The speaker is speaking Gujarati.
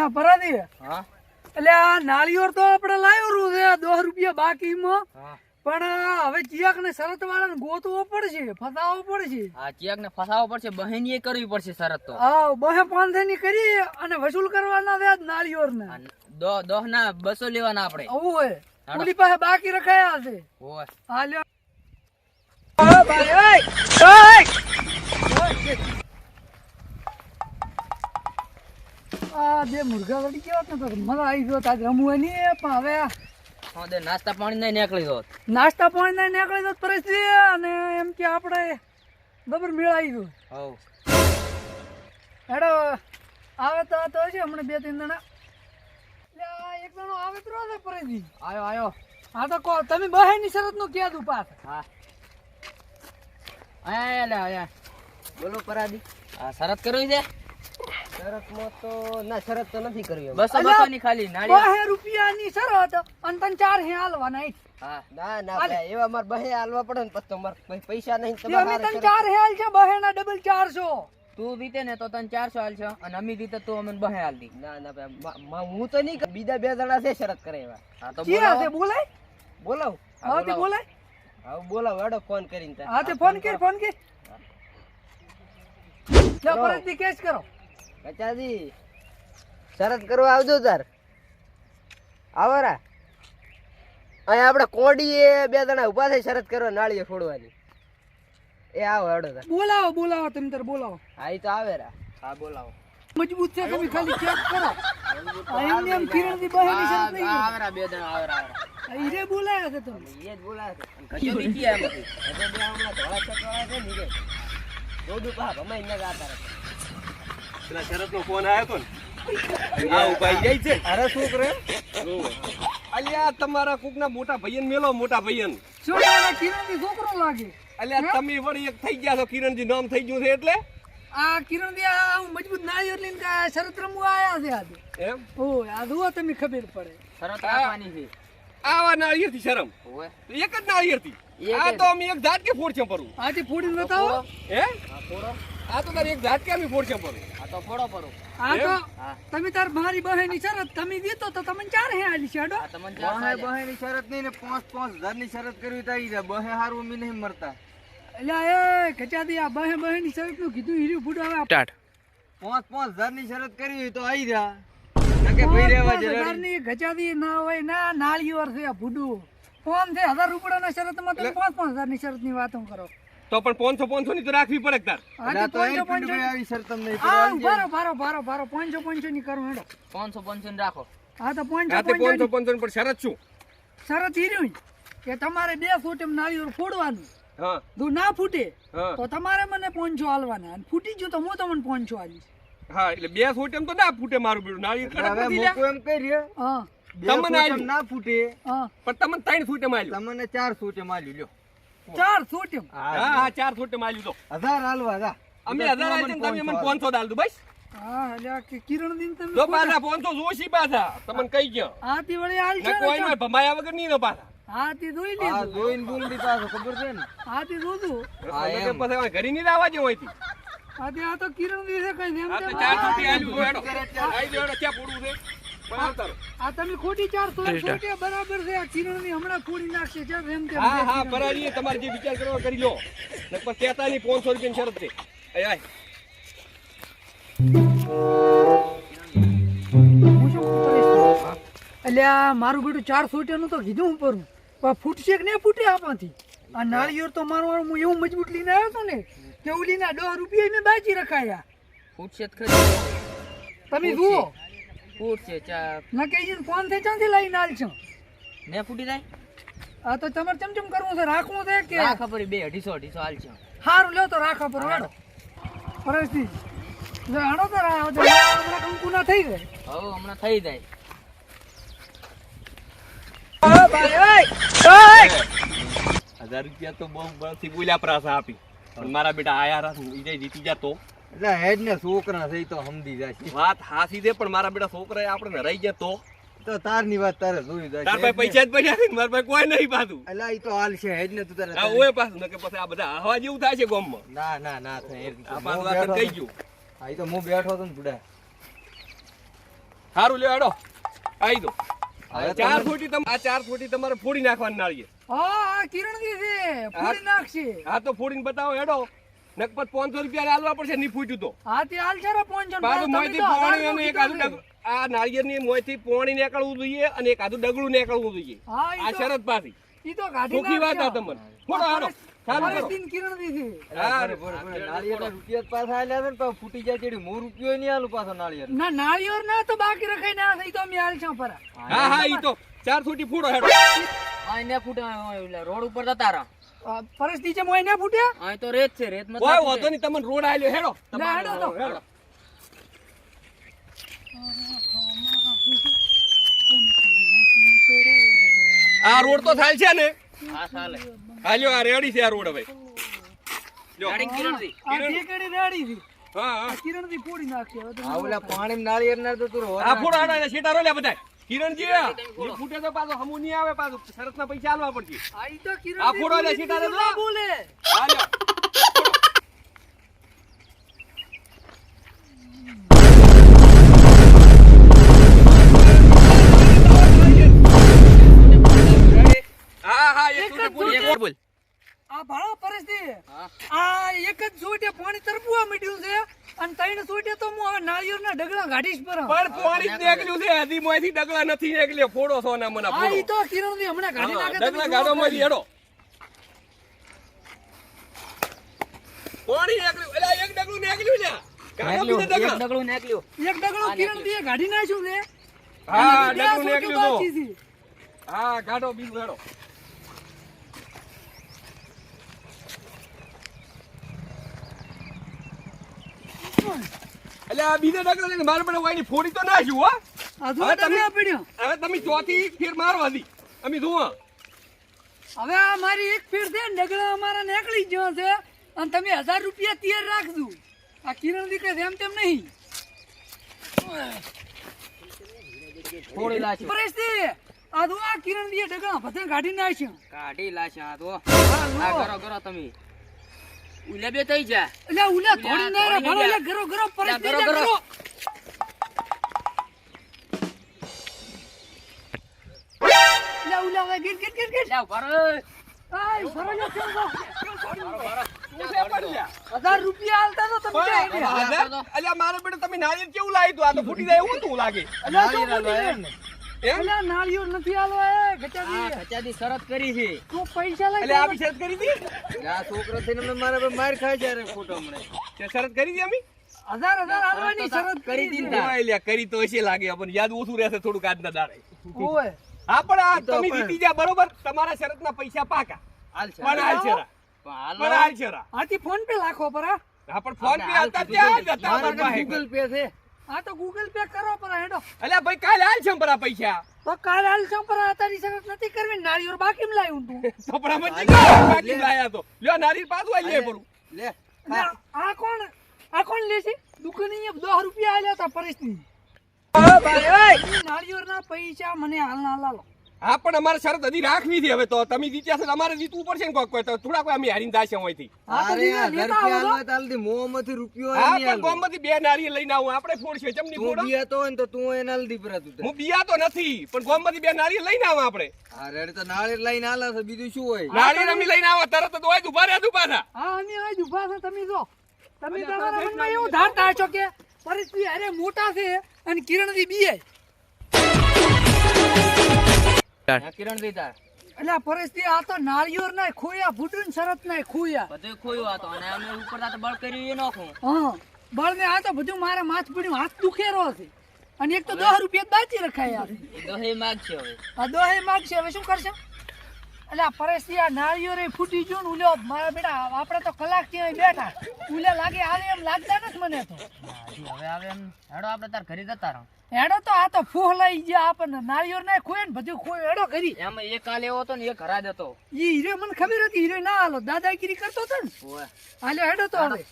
ના પરાદી હા એટલે આ નાળિયેર તો આપણે લાવ્યો છે 10 રૂપિયા બાકીમાં હા પણ હવે ચિયાક ને શરત વાળાને ગોતવો પડશે ફસાવવો પડશે આ ચિયાક ને ફસાવવો પડશે બહેનીએ કરવી પડશે શરત તો હા 200-500 ની કરી અને વસૂલ કરવાના છે નાળિયેર ને 10 ના 200 લેવાના આપણે આવું હોય ઓલી પાસે બાકી રખાયા છે ઓય હા લ્યો ભાઈ આ બે મુર્ગા વળી ગયો તો મજા આવી ગયો તાજ રમવું નહીં પણ હવે હા દે નાસ્તા પાણી નહીં નીકળી દો નાસ્તા પાણી નહીં નીકળી તો પરિસ્થિતિ અને એમ કે આપણે બબર મેળાઈ ગયું હવ હેડો આવે તો હશે હમણાં 2-3 જણા એક જણો આવે તો રહે પરિસ્થિતિ આયો હા તો કહો તમે બહેની શરત નું કહેતું પાસ હા આયા બોલો પરાદી આ શરત કરવી છે શરતમાં તો ના શરત તો નથી કરવી 200 ની ખાલી નાળી 200 રૂપિયાની શરત અને તને 4 હે હાલવાના હા ના ભાઈ એવા માર બહે હાલવા પડે ને પછી તો માર પૈસા નહીં અમે તને 4 હે હાલ છે બહેના ડબલ 400 તું રીતે ને તો તને 400 હાલ છે અને અમી રીતે તું અમને બહે હાલ દી ના ભાઈ હું તો નહીં બીજા 2 જણા છે શરત કરે એવા હા તો ક્યાં છે બોલાય બોલાવ હા તે બોલાય હા બોલાવ હેડો ફોન કરીને હા તે ફોન કર લે પરથી કેસ કરો કચાજી શરત કરવા આવજો તાર આવરા અહીંયા આપણે કોડીએ 2 જણા ઊભા થઈ શરત કરવા નાળીએ છોડવાની એ આવો હેડો તાર બોલાવો તમે તાર બોલાવો હા ઈ તો આવે રા હા બોલાવો મજબૂત છે તમે ખાલી ચેક કરો એમને એમ કિરણની બહેની શરત નહીં આવરા બે જણા આવરા ઈરે બોલાયા છે તમે એ જ બોલાવે છે કચો દીધી એમાંથી એટલે બે હમણાં ધોળા ચકવાળા છે ને ઈ દોડું પા ભમાઈ ન ગાતા રહે પેલા શરત નો ફોન આવ્યો તો ને આ ઉપાઈ જાય છે અરે શું કરે અલ્યા તમારા કોકના મોટા ભાઈયન મેલો મોટા ભાઈયન છોકરાના કિરણની છોકરો લાગે અલ્યા તમે વળી એક થઈ ગયા છો કિરણજી નામ થઈ ગયું છે એટલે આ કિરણજી આ મજબૂત નાળિયેર લઈને શરત રમવા આયા છે આજે એમ ઓય આ જુઓ તમે ખબર પડે શરત રાખવાની છે આવા નાળિયેર થી શરમ ઓય એક જ નાળિયેર થી આ તો અમે એક ઝાટકે ફોડશે પરું આજે ફોડીને બતાવો હે હા ફોડો આ તો તારે એક ઝાટકે અમે ફોડશે પરું આ તો ફોડો પરો આ તો હા તમે તાર મારી બહેની શરત તમે દીધો તો તમને 4 હે આલી છે હેડો આ તમને 400 બહેની શરત નહીં ને 5,000 ની શરત કરવી તો આવી જાય બહે હારું મી નહીં મરતા એટલે એ કચાદી આ બહેની શરત નું કીધું હીરું ફૂટ હવે 5,000 ની શરત કરવી તો આવી જા નકે ભઈ રહેવા જ રેડી ની ગચાદી ના હોય ના નાળિયેર છે આ ફૂડું ફોન છે 1000 રૂપિયાના શરતમાં તમે 5,000 ની શરત ની વાતો કરો તો પણ 500 ની તો રાખવી પડે તાર આજે તો એ ભાઈ આવી શરત નહીં આ ભારો 500 ની કરું હેડો 500 રાખો હા તો આ તે 500 પર શરત શું શરત હીરું કે તમારે 2 ફૂટ એમ નાળિયેર ફોડવાનું હા જો ના ફૂટે હા તો તમારે મને 500 હાલવાના અને ફૂટી ગયું તો હું તમને 500 હાલીશ હા એટલે 2 ફૂટ એમ તો ના ફૂટે મારું બીડું નાળિયેર કડક હવે નથી લ્યા. મોકો એમ કરી રહ્યો હા તમને આલ્યું. ના ફૂટે હા પણ તમને 3 ફૂટે માલ્યું તમને 4 ફૂટે માલ્યું લ્યો 4 ફૂટ એમ હા 4 ફૂટે માલ્યું તો 1000 હાલવા જા અમે 1000 આલ્યું તમે મને 500 દાલ દો બસ હા એટલે આ કિરણ દિન તમે જો પાછા 500 જોશી પાછા તમને કઈ ગયો આથી વળી હાલ છે ને કોઈ માં ભમાયા વગર નહીં નો પાછા આથી જોઈ આ લીધું જોઈન બોલ દી પાછો ખબર છે ને આથી જોતું હા, નકર એમ. પછી હવે ઘરે નહીં આવવા જેવું અહીંથી. આથી આ તો કિરણ દિન છે કઈ એમ આ તો તેમ 4 ફૂટી આલ્યું તો હેડો આઈ જો હેડો ક્યાં પડવું છે પણ આવતા રહો. આ તમે ખોટી 400 ફૂટે બરાબર છે આ કિરણ ની હમણાં ફોડી નાખશે છે એમ તેમ હા હા પરાડી તમારે જે વિચાર કરવા કરી લો ને પછી કહેતા નહીં 500 રૂપિયાની શરત છે આય આય એટલે આ મારું બેટું 4 ફૂટ નું તો કીધું હું પરું પણ ફૂટશે કે નહીં ફૂટે આમાંથી આ નાળિયેર તો મારું હું એવું મજબૂત લઈને આવ્યો હતો ને કે ઓલીના 10 રૂપિયા મેં બાજી રખાયા ફૂટશે તો ખરી તમે જુઓ ફૂટશે ચા ના કે ફોન થઈ ચાંથી લઈને આલ છો ને ફૂટી જાય આ તો તમારે ચમચમ કરવું છે રાખવું છે કે ના ખબર 200 હાલ છે સારું લ્યો તો રાખો પર હાડો પરિસ્થિતિ જો હાડો તો હમણાં કંકુ ના થઈ ગઈ હવે હમણાં થઈ જાય 1000 રૂપિયા તો બહુ બળથી બોલ્યા પ્રાસા આપી પણ મારા બેટા આયા રાત ઈજે જીતી જાતો એટલે હેડ ને છોકરા છે ઈ તો સમજી જાય વાત હાસી દે પણ મારા બેટા છોકરાએ આપણે રહી ગયા તો તારની વાત તારે જોઈ જાય તાર પાસે પૈસા જ પડ્યા છે ને મારા પાસે કોઈ નહીં પાછું એટલે ઈ તો હાલ છે હેડ ને તું તારે આ ઓય પાછું નકે પછી આ બધા હવા જેવું થાય છે ગામમાં ના થાય આ પાછું વાત કહી ગયું હા ઈ તો હું બેઠો તો ને બુડા સારું લ્યો હેડો આવી દો આ 4 ફૂટી તમારે ફોડી નાખવાની નાળિયેર હા કિરણજી છે ફોડી નાખશે હા તો ફોડીને બતાવો હેડો નકપત 500 રૂપિયા આલવા પડશે નહીં ફૂટ્યું તો હા તે હાલ છે 500 પાછું મોયથી પોણી અને એક આધું આ નાળિયેરની મોયથી પોણી નીકળવું જોઈએ અને એક આધું ડગલું નીકળવું જોઈએ હા આ શરત પાછી ઈ તો ગાડી સુખી વાત આ તમને ફોડો હાલો ચાલુ કરો કિરણજી છે હા નાળિયેરના રૂપિયા જ પાછા આલ્યા છે ને પાછું ફૂટી જાય ચેડી હું રૂપિયો નહીં આલું પાછો નાળિયેર ના નાળિયેર ના તો બાકી રખાઈ ના ઈ તો અમે હાલ છે પરા હા હા ઈ તો 4 ફૂટી ફોડો હેડો આ ને ફૂટ રોડ ઉપર જતા રહો પરસ્તી છે મોય ના ફૂટ્યા આ તો રેત છે રેત માં કોઈ વાંધો નહીં તમને રોડ આલ્યો હેડો ના હેડો તો હેડો આ રોડ તો થાય છે ને હા ચાલે હાલ્યો આ રેડી છે આ રોડ હવે લ્યો ગાડી કિરણજી આ જે કડી રેડી છે હા હા કિરણજી ફોડી નાખશે હવે તો આ ઓલા પાણી નાળિયેર ના તો તું આ ફોડો હાડો એને સીટા રોલ્યા બધા કિરણજી ઈ ફૂટે તો પાછો હમુ નહીં આવે પાછું શરતના પૈસા આલવા પડશે આ ઈ તો કિરણજી આ ફોડો લે સીટા રે ના બોલે હાલ્યો હા હા એક ફૂટે પૂરી એક બોલ આ ભાળો પરસ્તી હા આ એક જ સોટે પાણી તરપુવા મીડ્યું છે અને ત્રણ સોટે તો હું હવે નાળિયેરના ડગલા ગાડીશ પર પણ પાણી જ નીકળ્યું છે હજી મોયથી ડગલા નથી નીકળ્યા ફોડો છો ના મને આ ઈ તો કિરણજી હમણાં ગાડી નાખે ડગલા ગાડો માંથી હેડો પાણી નીકળ્યું એલા એક ડગલું નીકળ્યું લ્યા કાકા બીજા ડગલા ડગલું નીકળ્યું એક ડગલો કિરણજીએ ગાડી નાખ્યું છે હા અને બીજા ડગલું સોટે નીકળ્યું બાકી તો છે. હા ગાડો બીજું હેડો એટલે આ બીજા ડગલા લઈને મારે પણ વાયની ફોડી તો નાખ્યું હો આ જો હવે તમે- ડગલા પડ્યો હવે તમે ચોથી ફેર મારવા દી અમે જોવા હવે આ મારી એક ફેર છે ને ડગલા અમારા નીકળી જ ગયો છે અને તમે 1000 રૂપિયા તૈયાર રાખજો આ કિરણજી કે એમ તેમ નહીં થોડી લાશ પરસ્તી આ જો આ કિરણજીએ ડગલા બધા કાઢી નાખ્યા કાઢી લાશ આ તો હા, આ લો. કરો કરો તમે ઉલે બે થઈ જા એટલે ઉલા થોડી ના રે થોડી ભલો ના. એટલે ગરો ગરો પરસ્તી ગરો, એટલે ગરો. ગરો એટલે ઉલા હવે ગીટ ગીટ ગીટ ગીટ લે પર આય સરોજો કેમ છો શું છે પણ લ્યા? 1000 રૂપિયા આલતા તો તમે ક્યાં પણ ગયા? હાજર? અલ્યા મારે બેટા તમે નાળિયેર કેવું લાવી તું આ તો ફૂટી જાય એવું તું લાગે અલા શું બોલી રે? એમ અલા નાળિયેર નથી આલવા એ આ ગચાજી ખચાદી શરત કરી છે તું પૈસા લઈ એટલે આ બી શરત કરી દી આ છોકરો થઈને અમે મારા પર માર ખાય છે રે ફોટો હમણાં તે શરત કરી દી અમે 1000 આલવાની શરત કરી દીધી ઓય લ્યા કરી તો હશે લાગે પણ યાદ ઓછું રહેશે થોડુંક આજના દાડે ઓય હા પણ આ તો તમે પણ- જીતી જા બરોબર તમારા શરતના પૈસા પાકા હાલ છે પણ હાલ છે રા. પણ પણ હાલ છે રા. આથી ફોન પે લાખો પર હા હા પણ ફોન પે હતા ત્યાં જ હતા મારા અમારા પાસે. ગૂગલ પે છે આ તો ગૂગલ પે કરો પર હેડો અલ્યા ભાઈ કાલે હાલ છે મારા પૈસા તો કાલ હાલ છો પર આ તારી શરત નથી કરવી નાળિયેર બાકી લાવ્યું તું કપડામાં ચીકા બાકી લાયા તો લ્યો નારી પાછું આલી લે પડું લે એટલે આ કોણ લે છે દુકાની 10 રૂપિયા આલ્યા તા પરિસ્થિતિ નાળિયેરના પૈસા મને હાલ ના લાલો હા પણ અમારે શરત હજી રાખવી છે હવે તો તમે જીત્યા છે તો અમારે જીતવું પડશે ને કોઈ તો થોડા કોઈ અમે હારીને દાશે હોયથી આ તો અરે લીધા આ ઘર લેતા આવો હાલવા તાલથી મોંમાંથી રૂપિયો હા નહીં પણ હાલવો. ગોમમાંથી બે નારિયેળ લઈને આવું આપણે ફોડશે ચમની તું ફોડો બિયાતો હોય ને તો તું એના લીધી પરા તું હું બિયા તો નથી પણ ગોમમાંથી બે નારિયેળ લઈને આવા આપણે આ રેડ તો નાળિયેર લઈને આલા છે બીજું શું હોય નારિયેળ અમે લઈને આવા તરત જ હોય ઉભા રહ્યા પાછા હા અમે આજ ઉભા છે તમે જો તમે તમારા મનમાં એવું ધારતા છો કે પરિસ્થિતિ અરે મોટા છે અને કિરણજી બીએ કિરણ દીધા એટલે આ પરિસ્થિતિ આ તો નાળિયેર ના ખોયા ફૂટું શરત ના ખોયા બધું ખોયું આ તો અને અમે ઉપર તો બળ કર્યું એ નાખું હા બળને આ તો બધું મારે માથ પડ્યું હાથ દુખેરો છે અને એક તો 10 રૂપિયા બાકી રખાયા છે એ દોહે માગ છે હવે આ દોહે માગશે હવે શું કરશે એટલે આ પરિસ્થિતિ આ નાળિયેર ફૂટી ગયું ને ઉલ્યો મારા બેટા આપણે તો કલાક ત્યાં બેઠા ઉલે લાગે આવે એમ લાગતા નથી મને તો હવે આવે એમ હેડો આપણે તાર ઘરે જતા રહો હેડો તો આ તો ફૂહ લઈ ગયા આપણને નાળિયેર ના ખોય ને બધું ખોય હેડો કરી એમાં એક કાલે એવો હતો ને એક હરાજ હતો ઈ હીરે મને ખબર હતી હીરે ના હાલો દાદાગીરી કરતો હતો ને ઓય હાલો હેડો તો હવે